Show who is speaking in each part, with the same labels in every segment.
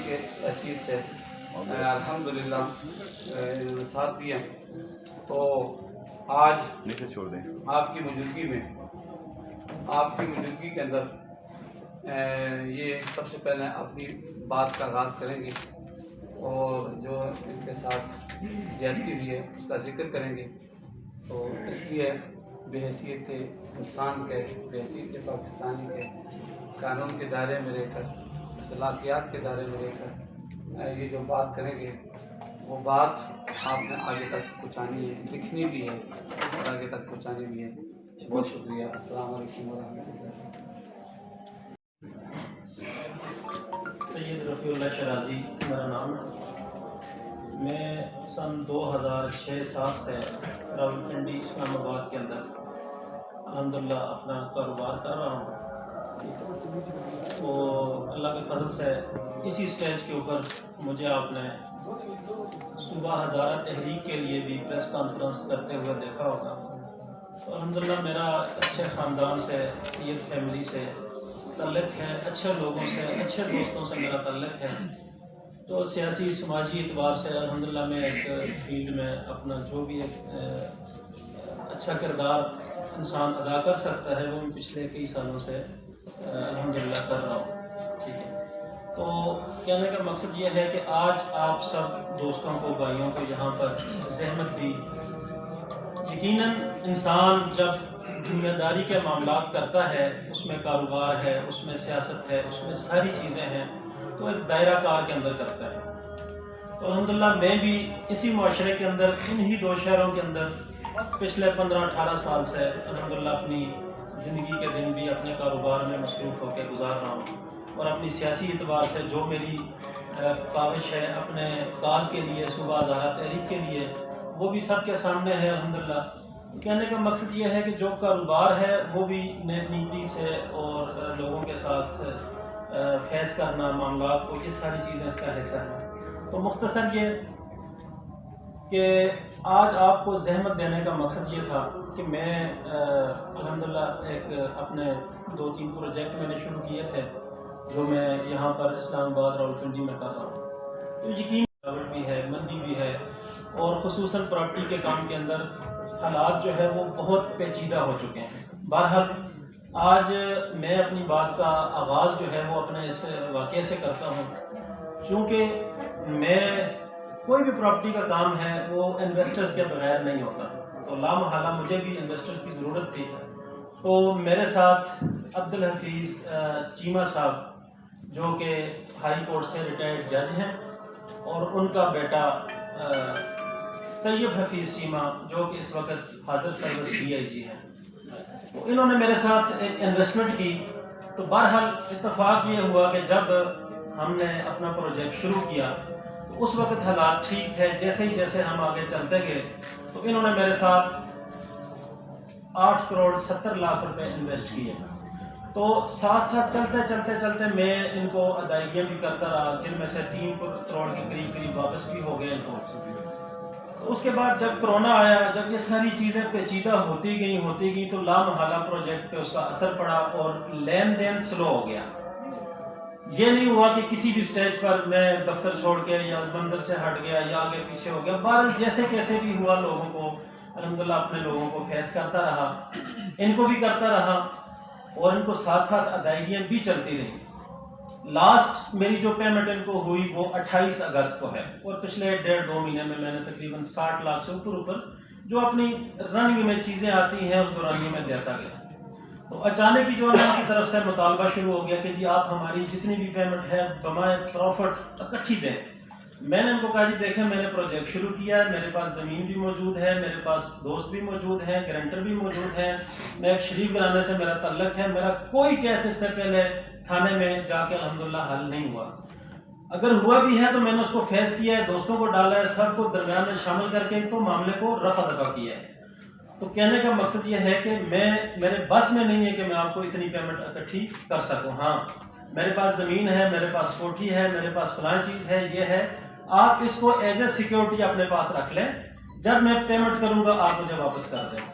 Speaker 1: کے حیثیت سے الحمدللہ انہوں نے ساتھ دیا۔ تو آج آپ کی موجودگی کے اندر یہ سب سے پہلے اپنی بات کا آغاز کریں گے اور جو ان کے ساتھ زیادتی ہوئی ہے اس کا ذکر کریں گے۔ تو اس لیے بحیثیت انسان کے، بحیثیت پاکستانی کے، قانون کے دائرے میں رہ کر، اخلاقیات کے دائرے میں رہ کر یہ جو بات کریں گے وہ بات آپ نے آگے تک پہنچانی ہے، لکھنی بھی ہے اور آگے تک پہنچانی بھی ہے۔ بہت شکریہ۔ السلام علیکم ورحمۃ اللہ۔
Speaker 2: سید رفیع اللہ شرازی میرا نام ہے۔ میں سن 2006-07 سے راولپنڈی اسلام آباد کے اندر الحمدللہ اپنا کاروبار کر رہا ہوں۔ تو اللہ کے فضل سے اسی سٹیج کے اوپر مجھے آپ نے صوبہ ہزارہ تحریک کے لیے بھی پریس کانفرنس کرتے ہوئے دیکھا ہوگا۔ تو الحمدللہ میرا اچھے خاندان سے، سید فیملی سے تعلق ہے، اچھے لوگوں سے، اچھے دوستوں سے میرا تعلق ہے۔ تو سیاسی سماجی اعتبار سے الحمدللہ میں ایک فیلڈ میں اپنا جو بھی ایک اچھا کردار انسان ادا کر سکتا ہے وہ میں پچھلے کئی سالوں سے الحمدللہ کر رہا ہوں، ٹھیک ہے۔ تو کہنے کا مقصد یہ ہے کہ آج آپ سب دوستوں کو، بھائیوں کو یہاں پر زحمت دی۔ یقیناً انسان جب دنیا داری کے معاملات کرتا ہے، اس میں کاروبار ہے، اس میں سیاست ہے، اس میں ساری چیزیں ہیں، تو ایک دائرہ کار کے اندر کرتا ہے۔ تو الحمدللہ میں بھی اسی معاشرے کے اندر، انہی دو شہروں کے اندر پچھلے 15-18 سال سے الحمدللہ اپنی زندگی کے دن بھی اپنے کاروبار میں مصروف ہو کے گزار رہا ہوں، اور اپنی سیاسی اعتبار سے جو میری کاوش ہے اپنے کاز کے لیے، صوبہ ہزارہ تحریک کے لیے، وہ بھی سب کے سامنے ہے الحمدللہ۔ تو کہنے کا مقصد یہ ہے کہ جو کاروبار ہے وہ بھی نیک نیتی سے اور لوگوں کے ساتھ فیس کرنا معاملات کو، یہ ساری چیزیں اس کا حصہ ہیں۔ تو مختصر یہ کہ آج آپ کو زحمت دینے کا مقصد یہ تھا کہ میں الحمدللہ ایک اپنے 2-3 پروجیکٹ میں نے شروع کیے تھے جو میں یہاں پر اسلام آباد راولپنڈی میں کر رہا ہوں۔ تو یقین بھی ہے، مندی بھی ہے، اور خصوصاً پراپرٹی کے کام کے اندر حالات جو ہے وہ بہت پیچیدہ ہو چکے ہیں۔ بہرحال آج میں اپنی بات کا آغاز جو ہے وہ اپنے اس واقعے سے کرتا ہوں، چونکہ میں کوئی بھی پراپرٹی کا کام ہے وہ انویسٹرز کے بغیر نہیں ہوتا، تو لامحالہ مجھے بھی انویسٹرز کی ضرورت تھی۔ تو میرے ساتھ عبدالحفیظ چیمہ صاحب جو کہ ہائی کورٹ سے ریٹائرڈ جج ہیں، اور ان کا بیٹا طیب حفیظ چیمہ جو کہ اس وقت حاضر سروس DIG ہیں، تو انہوں نے میرے ساتھ ایک انویسٹمنٹ کی۔ تو بہرحال اتفاق یہ ہوا کہ جب ہم نے اپنا پروجیکٹ شروع کیا تو اس وقت حالات ٹھیک تھے، جیسے ہم آگے چلتے گئے تو انہوں نے میرے ساتھ 8 کروڑ 70 لاکھ روپے انویسٹ کیے۔ تو ساتھ چلتے میں ان کو ادائیگیاں بھی کرتا رہا، جن میں سے 3 کروڑ کے قریب واپس بھی ہو گئے ان کو۔ تو اس کے بعد جب کرونا آیا، جب یہ ساری چیزیں پیچیدہ ہوتی گئیں تو لامحالہ پروجیکٹ پہ اس کا اثر پڑا اور لین دین سلو ہو گیا۔ یہ نہیں ہوا کہ کسی بھی سٹیج پر میں دفتر چھوڑ کے یا منظر سے ہٹ گیا یا آگے پیچھے ہو گیا، بہرحال جیسے بھی ہوا لوگوں کو الحمدللہ اپنے لوگوں کو فیس کرتا رہا، ان کو بھی کرتا رہا، اور ان کو ساتھ ادائیگیاں بھی چلتی رہیں۔ لاسٹ میری جو پیمنٹ ان کو ہوئی وہ 28 اگست کو ہے، اور پچھلے 1.5-2 مہینے میں نے تقریباً 60 لاکھ سے اوپر جو اپنی رننگ میں چیزیں آتی ہیں اس دورانی میں دیتا گیا۔ تو اچانک ہی جو اللہ کی طرف سے مطالبہ شروع ہو گیا کہ جی آپ ہماری جتنی بھی پیمنٹ ہے بمائے پروفٹ اکٹھی دیں۔ میں نے ان کو کہا جی دیکھیں میں نے پروجیکٹ شروع کیا ہے، میرے پاس زمین بھی موجود ہے، میرے پاس دوست بھی موجود ہیں، گارنٹر بھی موجود ہیں، میں ایک شریف گھرانے سے میرا تعلق ہے، میرا کوئی کیس اس سے پہلے تھانے میں جا کے الحمدللہ حل نہیں ہوا، اگر ہوا بھی ہے تو میں نے اس کو فیس کیا ہے، دوستوں کو ڈالا ہے، سب کو درمیان میں شامل کر کے تو معاملے کو رفع دفع کیا ہے۔ تو کہنے کا مقصد یہ ہے کہ میرے بس میں نہیں ہے کہ میں آپ کو اتنی پیمنٹ اکٹھی کر سکوں۔ ہاں میرے پاس زمین ہے، میرے پاس کوٹھی ہے، میرے پاس فلاں چیز ہے، یہ ہے، آپ اس کو ایز اے سیکیورٹی اپنے پاس رکھ لیں، جب میں پیمنٹ کروں گا آپ مجھے واپس کر دیں۔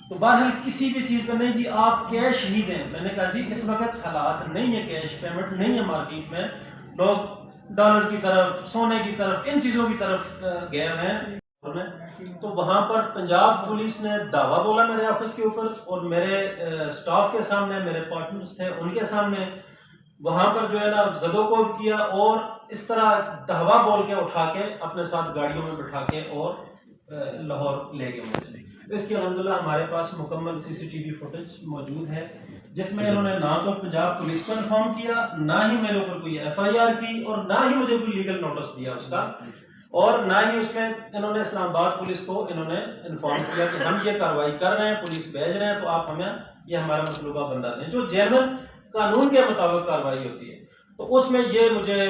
Speaker 2: تو بہرحال کسی بھی چیز کا نہیں جی آپ کیش ہی دیں۔ میں نے کہا جی اس وقت حالات نہیں ہے، کیش پیمنٹ نہیں ہے مارکیٹ میں، لوگ ڈالر کی طرف، سونے کی طرف، ان چیزوں کی طرف گئے ہیں. تو وہاں پر پنجاب پولیس نے دعویٰ بولا میرے آفس کے اوپر، اور میرے سٹاف کے سامنے، میرے پارٹنرز تھے ان کے سامنے وہاں پر جو ہے نا زد و کوب کیا، اور اس طرح دعویٰ بول کے اٹھا کے اپنے ساتھ گاڑیوں میں بٹھا کے اور لاہور لے گئے مجھے. اس کی الحمدللہ ہمارے پاس مکمل CCTV فوٹیج موجود ہے، جس میں انہوں نے نہ تو پنجاب پولیس کو انفارم کیا، نہ ہی میرے اوپر کوئی FIR کی، اور نہ ہی مجھے کوئی لیگل نوٹس دیا اس کا، اور نہ ہی اس میں انہوں نے اسلام آباد پولیس کو انہوں نے انفارم کیا کہ ہم یہ کارروائی کر رہے ہیں، پولیس بھیج رہے ہیں، تو آپ ہمیں یہ ہمارا مطلوبہ بندہ دیں، جو جرمن قانون کے مطابق کارروائی ہوتی ہے. تو اس میں یہ مجھے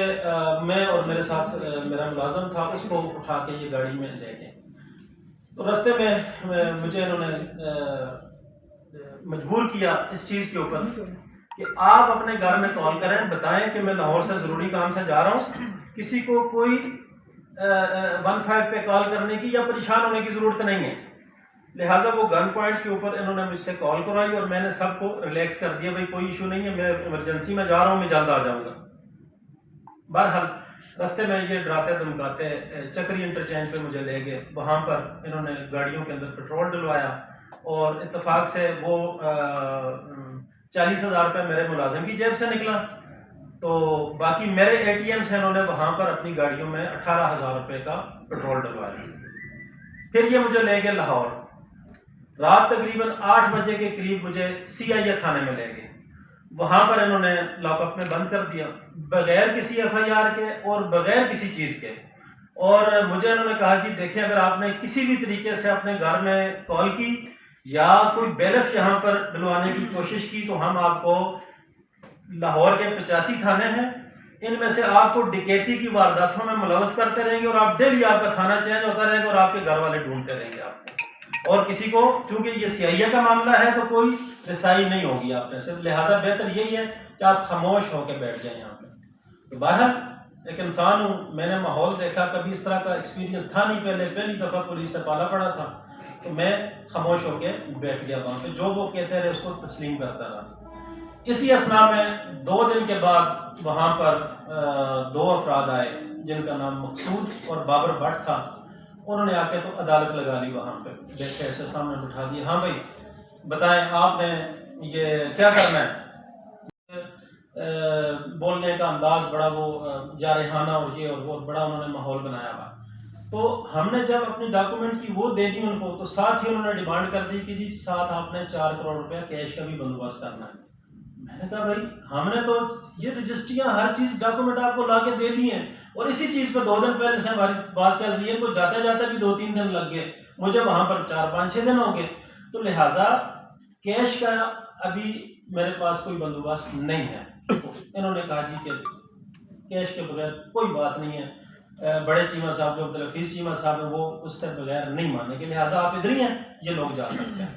Speaker 2: میں اور میرے ساتھ میرا ملازم تھا، اس کو اٹھا کے یہ گاڑی میں لے گئے. تو رستے میں مجھے انہوں نے مجبور کیا اس چیز کے اوپر کہ آپ اپنے گھر میں کال کریں، بتائیں کہ میں لاہور سے ضروری کام سے جا رہا ہوں، کسی کو کوئی 15 پہ کال کرنے کی یا پریشان ہونے کی ضرورت نہیں ہے. لہٰذا وہ گن پوائنٹ کے اوپر انہوں نے مجھ سے کال کروائی، اور میں نے سب کو ریلیکس کر دیا، بھائی کوئی ایشو نہیں ہے، میں ایمرجنسی میں جا رہا ہوں، میں جلد آ جاؤں گا. بہرحال رستے میں یہ ڈراتے دھمکاتے چکری انٹرچینج پہ مجھے لے گئے. وہاں پر انہوں نے گاڑیوں کے اندر پیٹرول ڈلوایا، اور اتفاق سے وہ 40,000 روپے میرے ملازم کی جیب سے نکلا. تو باقی میرے ATM سے انہوں نے وہاں پر اپنی گاڑیوں میں 18,000 روپے کا پیٹرول ڈلوایا. پھر یہ مجھے لے گئے لاہور. رات تقریباً 8 بجے کے قریب مجھے CIA تھانے میں لے گئے. وہاں پر انہوں نے لاک اپ میں بند کر دیا، بغیر کسی FIR کے اور بغیر کسی چیز کے. اور مجھے انہوں نے کہا جی دیکھیں، اگر آپ نے کسی بھی طریقے سے اپنے گھر میں کال کی یا کوئی بیلف یہاں پر ڈلوانے کی کوشش کی، تو ہم آپ کو لاہور کے 85 تھانے ہیں، ان میں سے آپ کو ڈکیتی کی وارداتوں میں ملوث کرتے رہیں گے، اور آپ ڈیلی آپ کا تھانہ چینج ہوتا رہے گا، اور آپ کے گھر والے ڈھونڈتے رہیں گے آپ کو، اور کسی کو، چونکہ یہ CIA کا معاملہ ہے تو کوئی رسائی نہیں ہوگی آپ میں سے. لہٰذا بہتر یہی ہے کہ آپ خاموش ہو کے بیٹھ جائیں یہاں پہ. تو بہرحال ایک انسان ہوں، میں نے ماحول دیکھا، کبھی اس طرح کا ایکسپیرینس تھا نہیں، پہلی دفعہ پولیس سے پالا پڑا تھا، تو میں خاموش ہو کے بیٹھ گیا وہاں پہ، جو وہ کہتے رہے اس کو تسلیم کرتا رہا. اسی اثنا میں 2 دن کے بعد وہاں پر 2 افراد آئے جن کا نام مقصود اور بابر بٹ تھا. انہوں نے آ کے تو عدالت لگا لی وہاں پہ، دیکھے ایسے سامنے بٹھا دیا، ہاں بھائی بتائیں آپ نے یہ کیا کرنا ہے. بولنے کا انداز بڑا وہ جارحانہ اور یہ اور وہ، بڑا انہوں نے ماحول بنایا ہوا. تو ہم نے جب اپنی ڈاکومنٹ کی وہ دے دی ان کو، تو ساتھ ہی انہوں نے ڈیمانڈ کر دی کہ جی ساتھ آپ نے 4 کروڑ روپیہ کیش کا بھی بندوبست کرنا ہے. میں نے کہا بھائی ہم نے تو یہ رجسٹریاں ہر چیز ڈاکومنٹ آپ کو لا کے دے دی ہیں، اور اسی چیز پہ 2 دن پہلے سے ہماری بات چل رہی ہے، کو جاتے جاتے بھی 2-3 دن لگ گئے، مجھے وہاں پر 4-5-6 دن ہو گئے. تو لہٰذا کیش کا ابھی میرے پاس کوئی بندوبست نہیں ہے. تو انہوں نے کہا جی کہ کیش کے بغیر کوئی بات نہیں ہے. بڑے چیمہ صاحب جو عبدالحفیظ چیمہ صاحب ہیں وہ اس سے بغیر نہیں مانیں گے، لہٰذا آپ ادھر ہی ہیں، یہ لوگ جا سکتے ہیں.